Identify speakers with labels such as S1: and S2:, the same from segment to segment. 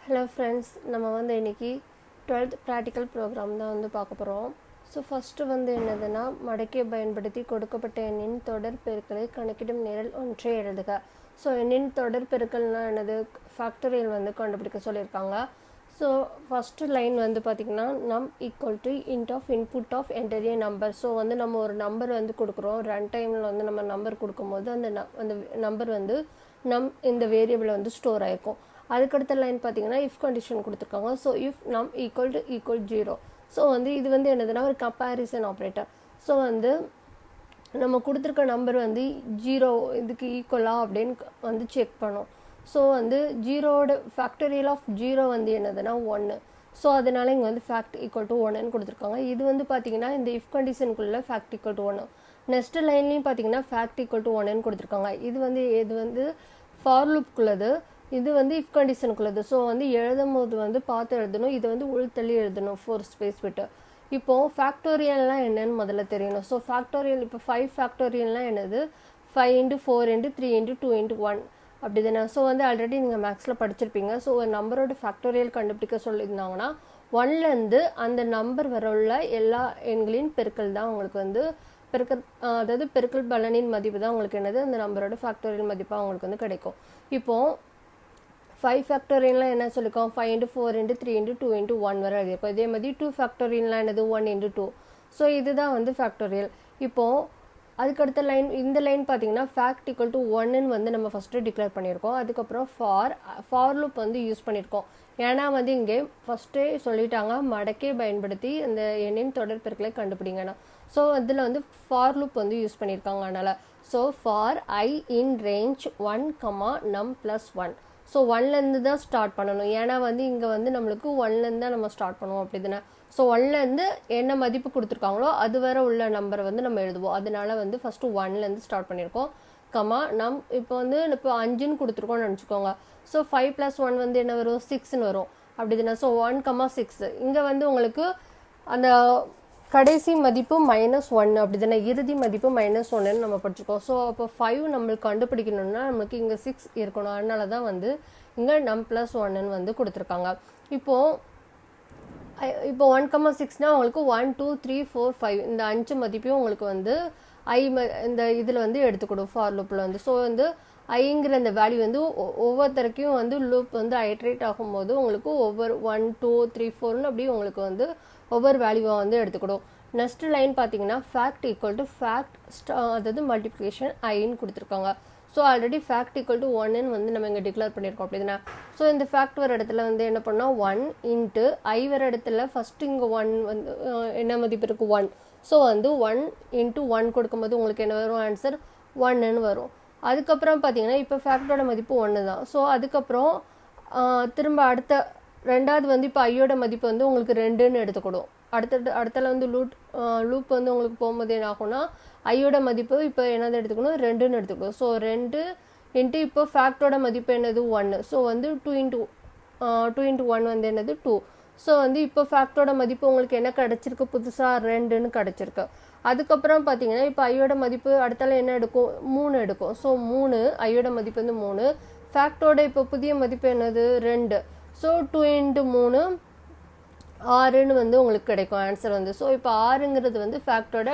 S1: Hello friends, நம்ம வந்து இன்னைக்கு 12th practical program தான் வந்து பார்க்க போறோம். So first வந்து என்னதுன்னா மடக்கையை பயன்படுத்தி கொடுக்கப்பட்ட எண்ணின் தொடர் பெருக்கலை கணக்கிடும் நிரல் ஒன்றை எழுதுக. ஸோ எண்ணின் தொடர் பெருக்கல்னா என்னது, ஃபேக்டரியல் வந்து கண்டுபிடிக்க சொல்லியிருக்காங்க. ஸோ ஃபஸ்ட்டு லைன் வந்து பார்த்திங்கன்னா num equal to int of input of enter a number. So வந்து நம்ம ஒரு நம்பர் வந்து கொடுக்குறோம், ரன் டைமில் வந்து நம்ம நம்பர் கொடுக்கும்போது அந்த நம்பர் வந்து இந்த வேரியபிள் வந்து ஸ்டோர் ஆகிருக்கும். அதுக்கடுத்த லைன் பார்த்தீங்கன்னா இஃப் கண்டிஷன் கொடுத்துருக்காங்க. ஸோ இஃப் நம் ஈக்குவல் டு ஈக்குவல் 0. ஸோ வந்து இது வந்து என்னதுன்னா ஒரு கம்பேரிசன் ஆப்ரேட்டர். ஸோ வந்து நம்ம கொடுத்துருக்க நம்பர் வந்து 0 இதுக்கு ஈக்குவலாக அப்படின்னு வந்து செக் பண்ணோம். ஸோ வந்து ஜீரோட ஃபேக்டரியல் ஆஃப் 0 வந்து என்னதுன்னா 1. ஸோ அதனால இங்கே வந்து ஃபேக்ட் ஈக்குவல் டு 1ன்னு கொடுத்துருக்காங்க. இது வந்து பார்த்தீங்கன்னா இந்த இஃப் கண்டிஷனுக்குள்ளே ஃபேக்ட் ஈக்குவல் டு 1. நெக்ஸ்ட் லைன்லையும் பார்த்தீங்கன்னா ஃபேக்ட் ஈக்குவல் டு 1ன்னு கொடுத்துருக்காங்க. இது வந்து ஃபார் லூப்குள்ளது, இது வந்து இஃப் கண்டிஷனுக்குள்ளது. ஸோ வந்து எழுதும் போது வந்து பார்த்து எழுதணும், இது வந்து உள்தள்ளி எழுதணும் 4 ஸ்பேஸ் விட்டு. இப்போது ஃபேக்டோரியல்லாம் என்னன்னு முதல்ல தெரியணும். ஸோ ஃபேக்டோரியல் இப்போ 5 ஃபேக்டோரியல்லாம் என்னது, 5 × 4 × 3 × 2 × 1 அப்படி தானே. ஸோ வந்து ஆல்ரெடி நீங்கள் மேக்ஸில் படிச்சிருப்பீங்க. ஸோ ஒரு நம்பரோட ஃபேக்டோரியல் கண்டுபிடிக்க சொல்லியிருந்தாங்கன்னா 1லேருந்து அந்த நம்பர் வர உள்ள எல்லா எண்களின் பெருக்கல் தான் உங்களுக்கு வந்து அதாவது பெருக்கல் பலனின் மதிப்பு தான் உங்களுக்கு என்னது அந்த நம்பரோட ஃபேக்டோரியல் மதிப்பாக உங்களுக்கு வந்து கிடைக்கும். இப்போது 5 ஃபேக்டோரியல்லாம் என்ன சொல்லியிருக்கோம், 5 × 4 × 3 × 2 × 1 வரை எழுதியிருக்கோம். இதே மாதிரி 2 ஃபேக்டோரியல்லாம் என்னது 1 × 2. ஸோ இதுதான் வந்து ஃபேக்டோரியல். இப்போது அதுக்கடுத்த லைன், இந்த லைன் பார்த்தீங்கன்னா ஃபேக்ட் ஈக்குவல் டு 1ன்னு வந்து நம்ம ஃபஸ்ட்டு டிக்ளேர் பண்ணியிருக்கோம். அதுக்கப்புறம் ஃபார் லூப் வந்து யூஸ் பண்ணியிருக்கோம். ஏன்னா வந்து இங்கே ஃபஸ்ட்டே சொல்லிட்டாங்க மடக்கை பயன்படுத்தி அந்த எண்ணின் தொடர் பெருக்கலை கண்டுபிடிங்கன்னா. ஸோ இதில் வந்து ஃபார் லூப் வந்து யூஸ் பண்ணியிருக்காங்க. அதனால் so for I in range 1, num + 1. So 1லேருந்து தான் ஸ்டார்ட் பண்ணணும். ஏன்னா வந்து இங்கே வந்து நம்மளுக்கு 1லேருந்து தான் நம்ம ஸ்டார்ட் பண்ணுவோம் அப்படி தானே. ஸோ 1லேருந்து என்ன மதிப்பு கொடுத்துருக்காங்களோ அது வர உள்ள நம்பரை வந்து நம்ம எழுதுவோம். அதனால வந்து ஃபஸ்ட்டு 1லேருந்து ஸ்டார்ட் பண்ணியிருக்கோம். இப்போ வந்து 5ன்னு கொடுத்துருக்கோம்னு நினச்சிக்கோங்க. ஸோ 5 + 1 வந்து என்ன வரும், 6ன்னு வரும் அப்படி தானே. ஸோ 1, 6 இங்கே வந்து உங்களுக்கு அந்த கடைசி மதிப்பு -1 அப்படி தானே, இறுதி மதிப்பு -1ன்னு நம்ம படிச்சிருக்கோம். ஸோ அப்போ 5 நம்மளுக்கு கண்டுபிடிக்கணும்னா நம்மளுக்கு இங்கே 6 இருக்கணும். அதனால தான் வந்து இங்கே num + 1ன்னு வந்து கொடுத்துருக்காங்க. இப்போது 1, 6னா உங்களுக்கு 1, 2, 3, 4, 5 இந்த 5 மதிப்பையும் உங்களுக்கு வந்து இந்த இதில் வந்து எடுத்துக்கணும் ஃபார் லூப்பில் வந்து. ஸோ வந்து ஐங்கிற அந்த வேல்யூ வந்து ஒவ்வொருத்தருக்கும் வந்து லூப் வந்து ஐட்ரேட் ஆகும்போது உங்களுக்கு ஒவ்வொரு 1, 2, 3, 4ன்னு அப்படி உங்களுக்கு வந்து ஒவ்வொரு வேல்யூவாக வந்து எடுத்துக்கணும். நெக்ஸ்ட் லைன் பார்த்தீங்கன்னா ஃபேக்ட் ஈக்குவல் டு ஃபேக்ட் அதாவது மல்டிப்ளிகேஷன் ஐன்னு கொடுத்துருக்காங்க. So already fact equal to 1ன்னு வந்து நம்ம இங்கே டிக்ளேர் பண்ணியிருக்கோம் அப்படின்னா. ஸோ இந்த ஃபேக்ட் வர இடத்துல வந்து என்ன பண்ணோம், 1 × ஐ வர இடத்துல ஃபஸ்ட்டு இங்கே 1 வந்து என்ன மதிப்பு இருக்குது 1. ஸோ வந்து 1 × 1 கொடுக்கும்போது உங்களுக்கு என்ன வரும், ஆன்சர் 1ன்னு வரும். அதுக்கப்புறம் பார்த்தீங்கன்னா இப்போ ஃபேக்டோட மதிப்பு 1 தான். ஸோ அதுக்கப்புறம் திரும்ப ரெண்டாவது வந்து இப்போ ஐயோட மதிப்பு வந்து உங்களுக்கு 2ன்னு எடுத்துக்கணும். அடுத்தல வந்து லூப் வந்து உங்களுக்கு போகும்போது என்ன ஆகும்னா ஐயோட மதிப்பு இப்போ என்னது எடுத்துக்கணும், 2ன்னு எடுத்துக்கணும். ஸோ 2 × இப்போ ஃபேக்டோட மதிப்பு என்னது 1. ஸோ வந்து 2 × 1 வந்து என்னது 2. ஸோ வந்து இப்போ ஃபேக்டோட மதிப்பு உங்களுக்கு என்ன கிடச்சிருக்கு, புதுசாக 2ன்னு கிடச்சிருக்கு. அதுக்கப்புறம் பார்த்தீங்கன்னா இப்போ ஐயோட மதிப்பு அடுத்தால என்ன எடுக்கும், 3 எடுக்கும். ஸோ 3 ஐயோட மதிப்பு வந்து 3. ஃபேக்டோட இப்போ புதிய மதிப்பு என்னது 2. ஸோ 2 × 3 6ன்னு வந்து உங்களுக்கு கிடைக்கும் ஆன்சர் வந்து. ஸோ இப்போ 6ங்கிறது வந்து ஃபேக்டோட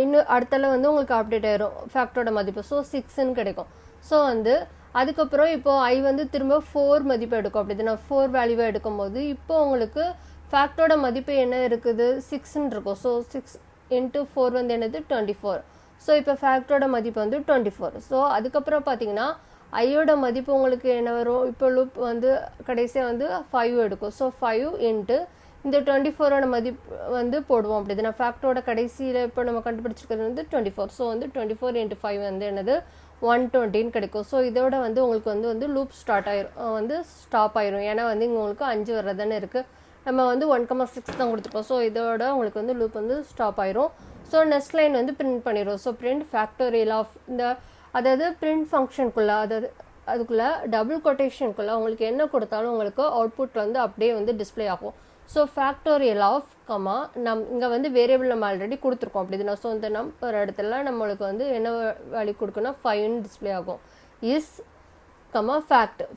S1: இன்னும் அடுத்தால வந்து உங்களுக்கு அப்டேட் ஆயிரும் ஃபேக்டோட மதிப்பு. ஸோ 6ன்னு கிடைக்கும். ஸோ வந்து அதுக்கப்புறம் இப்போ ஐ வந்து திரும்ப 4 மதிப்பு எடுக்கும் அப்படி தானே. 4 வேல்யூவை எடுக்கும் போது இப்போ உங்களுக்கு ஃபேக்டோட மதிப்பு என்ன இருக்குது, 6ன்னு இருக்கும். ஸோ 6 × 4 வந்து என்னது 24. ஸோ இப்போ ஃபேக்டோட மதிப்பு வந்து 24. ஸோ அதுக்கப்புறம் பார்த்தீங்கன்னா ஐயோட மதிப்பு உங்களுக்கு என்ன வரும், இப்போ லூப் வந்து கடைசியாக வந்து 5 எடுக்கும். ஸோ 5 × இந்த 24ஓட மதிப்பு வந்து போடுவோம் அப்படி தானே. ஃபேக்டோட கடைசியில் இப்போ நம்ம கண்டுபிடிச்சிருக்கிறது வந்து 24. ஸோ வந்து 24 × 5 வந்து என்னது 120ன்னு கிடைக்கும். ஸோ இதோட வந்து உங்களுக்கு வந்து லூப் ஸ்டாப் ஆயிரும். ஏன்னா வந்து இங்கே உங்களுக்கு 5 வர்றதானே இருக்குது. நம்ம வந்து 1, 6 தான் கொடுத்துருக்கோம். ஸோ இதோட உங்களுக்கு வந்து லூப் வந்து ஸ்டாப் ஆயிரும். ஸோ நெக்ஸ்ட் லைன் வந்து பிரிண்ட் பண்ணிடுவோம். ஸோ பிரிண்ட் ஃபேக்டோரியல் ஆஃப் அதாவது பிரிண்ட் ஃபங்க்ஷனுக்குள்ளே அதுக்குள்ளே டபுள் கொட்டேஷனுக்குள்ளே உங்களுக்கு என்ன கொடுத்தாலும் உங்களுக்கு அவுட்புட் வந்து அப்படியே வந்து டிஸ்பிளே ஆகும். ஸோ ஃபேக்டோரியல் ஆஃப் இங்கே வந்து வேரியபிள் நம்ம ஆல்ரெடி கொடுத்துருக்கோம் அப்படி தானே. ஸோ இந்த நம்பர் இடத்துல நம்மளுக்கு வந்து என்ன வேல்யூ கொடுக்கணும், 5ன்னு டிஸ்பிளே ஆகும். இஸ்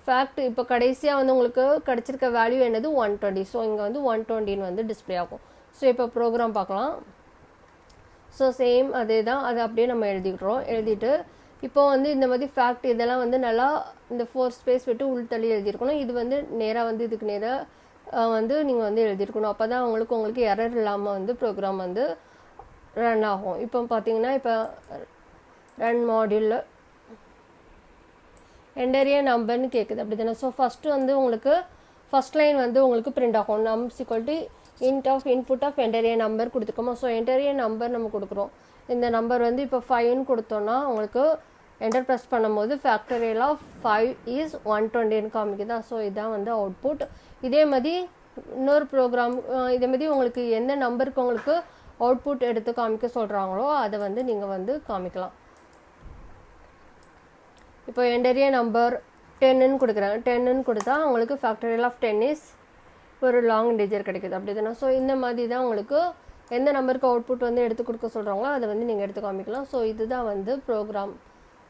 S1: ஃபேக்ட் இப்போ கடைசியாக வந்து உங்களுக்கு கிடச்சிருக்க வேல்யூ என்னது 120. ஸோ இங்கே வந்து 120 வந்து டிஸ்பிளே ஆகும். ஸோ இப்போ ப்ரோக்ராம் பார்க்கலாம். ஸோ சேம் அதே தான், அதை அப்படியே நம்ம எழுதிட்டு இப்போ வந்து இந்த மாதிரி ஃபேக்ட் இதெல்லாம் வந்து நல்லா இந்த 4 ஸ்பேஸ் விட்டு உள்தள்ளி எழுதியிருக்கணும். இது வந்து நேராக வந்து இதுக்கு நேராக வந்து நீங்கள் வந்து எழுதியிருக்கணும். அப்போ தான் உங்களுக்கு எரர் இல்லாமல் வந்து ப்ரோக்ராம் வந்து ரன் ஆகும். இப்போ பார்த்தீங்கன்னா இப்போ ரன் மாடியூலில் என்டரிய நம்பர்னு கேட்குது அப்படி தானே. ஸோ ஃபஸ்ட்டு வந்து உங்களுக்கு ஃபஸ்ட் லைன் வந்து உங்களுக்கு பிரிண்ட் ஆகும். Nums equal to input of என்டரிய நம்பர் கொடுத்துருக்கோமா. ஸோ என்டரிய நம்பர் நம்ம கொடுக்குறோம். இந்த நம்பர் வந்து இப்போ 5ன்னு கொடுத்தோன்னா உங்களுக்கு என்டர் ப்ரெஸ் பண்ணும்போது ஃபேக்டரியல் ஆஃப் 5 இஸ் 120ன்னு காமிக்குதா. ஸோ இதுதான் வந்து அவுட்புட். இதே மாதிரி இன்னொரு ப்ரோக்ராம் இதே மாதிரி உங்களுக்கு எந்த நம்பருக்கு உங்களுக்கு அவுட்புட் எடுத்து காமிக்க சொல்கிறாங்களோ அதை வந்து நீங்கள் வந்து காமிக்கலாம். இப்போ என்டரிய நம்பர் 10ன்னு கொடுக்குறாங்க. 10ன்னு கொடுத்தா உங்களுக்கு ஃபேக்டரியல் ஆஃப் 10 இஸ் ஒரு லாங் இன்டிஜர் கிடைக்குது அப்படி தானே. ஸோ இந்த மாதிரி தான் உங்களுக்கு எந்த நம்பருக்கு அவுட்புட் வந்து எடுத்து கொடுக்க சொல்கிறாங்களோ அதை வந்து நீங்கள் எடுத்து காமிக்கலாம். ஸோ இதுதான் வந்து ப்ரோக்ராம்,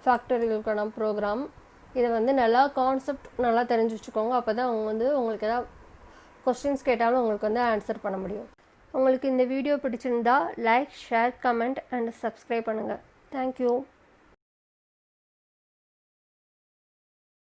S1: ஃபேக்டரியலுக்கான ப்ரோக்ராம். இதை வந்து நல்லா கான்செப்ட் நல்லா தெரிஞ்சு வச்சுக்கோங்க. அப்போ தான் அவங்க வந்து உங்களுக்கு எதாவது கொஸ்டின்ஸ் கேட்டாலும் உங்களுக்கு வந்து ஆன்சர் பண்ண முடியும். உங்களுக்கு இந்த வீடியோ பிடிச்சிருந்தா like, share, comment and subscribe பண்ணுங்கள். தேங்க்யூ.